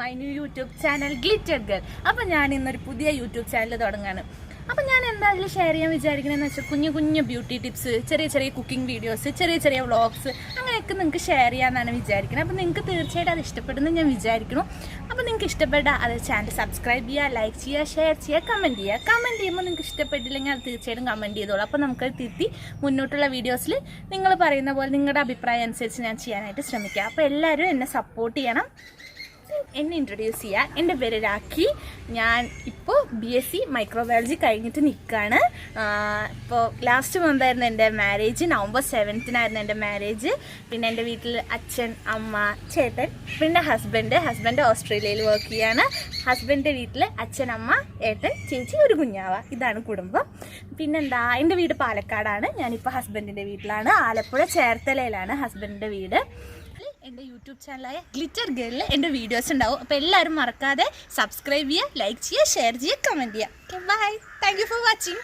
My new YouTube channel glitter girl. അപ്പം ഞാൻ ഇന്നൊരു പുതിയ യൂട്യൂബ് ചാനൽ തുടങ്ങുകയാണ്. അപ്പം ഞാൻ എന്തായാലും ഷെയർ ചെയ്യാൻ വിചാരിക്കണമെന്ന് വെച്ചാൽ കുഞ്ഞു കുഞ്ഞു ബ്യൂട്ടി ടിപ്സ്, ചെറിയ ചെറിയ കുക്കിംഗ് വീഡിയോസ്, ചെറിയ ചെറിയ വ്ളോഗ്സ് അങ്ങനെയൊക്കെ നിങ്ങൾക്ക് ഷെയർ ചെയ്യാമെന്നാണ് വിചാരിക്കുന്നത്. അപ്പോൾ നിങ്ങൾക്ക് തീർച്ചയായിട്ടും അത് ഇഷ്ടപ്പെടുന്നു ഞാൻ വിചാരിക്കുന്നു. അപ്പോൾ നിങ്ങൾക്ക് ഇഷ്ടപ്പെട്ട അത് ചാനൽ സബ്സ്ക്രൈബ് ചെയ്യുക, ലൈക്ക് ചെയ്യുക, ഷെയർ ചെയ്യുക, കമൻറ്റ് ചെയ്യുക. കമൻറ്റ് ചെയ്യുമ്പോൾ നിങ്ങൾക്ക് ഇഷ്ടപ്പെട്ടില്ലെങ്കിൽ അത് തീർച്ചയായിട്ടും കമൻറ്റ് ചെയ്തോളൂ. അപ്പോൾ നമുക്കത് തിരുത്തി മുന്നോട്ടുള്ള വീഡിയോസിൽ നിങ്ങൾ പറയുന്ന പോലെ നിങ്ങളുടെ അഭിപ്രായം അനുസരിച്ച് ഞാൻ ചെയ്യാനായിട്ട് ശ്രമിക്കാം. അപ്പോൾ എല്ലാവരും എന്നെ സപ്പോർട്ട് ചെയ്യണം. എന്നെ ഇൻട്രൊഡ്യൂസ് ചെയ്യുക. എൻ്റെ പേര് രാഖി. ഞാൻ ഇപ്പോൾ BSc മൈക്രോബയോളജി കഴിഞ്ഞിട്ട് നിൽക്കുകയാണ്. ഇപ്പോൾ ലാസ്റ്റ് മന്തായിരുന്നു എൻ്റെ മാരേജ്. November 7th എൻ്റെ മാരേജ്. പിന്നെ എൻ്റെ വീട്ടിൽ അച്ഛൻ, അമ്മ, ചേട്ടൻ, പിന്നെ ഹസ്ബൻഡ് ഓസ്ട്രേലിയയിൽ വർക്ക് ചെയ്യാണ്. ഹസ്ബൻഡിൻ്റെ വീട്ടിൽ അച്ഛൻ, അമ്മ, ഏട്ടൻ, ചേച്ചി, ഒരു കുഞ്ഞാവ. ഇതാണ് കുടുംബം. പിന്നെന്താ, എൻ്റെ വീട് പാലക്കാടാണ്. ഞാനിപ്പോൾ ഹസ്ബൻഡിൻ്റെ വീട്ടിലാണ്. ആലപ്പുഴ ചേർത്തലയിലാണ് ഹസ്ബൻഡിൻ്റെ വീട്. എൻ്റെ യൂട്യൂബ് ചാനലായ ഗ്ലിറ്റർ ഗേളിൽ എൻ്റെ വീഡിയോസ് ഉണ്ടാവും. അപ്പോൾ എല്ലാവരും മറക്കാതെ സബ്സ്ക്രൈബ് ചെയ്യുക, ലൈക്ക് ചെയ്യുക, ഷെയർ ചെയ്യുക, കമൻറ്റ് ചെയ്യുക. Okay, bye. Thank you for watching.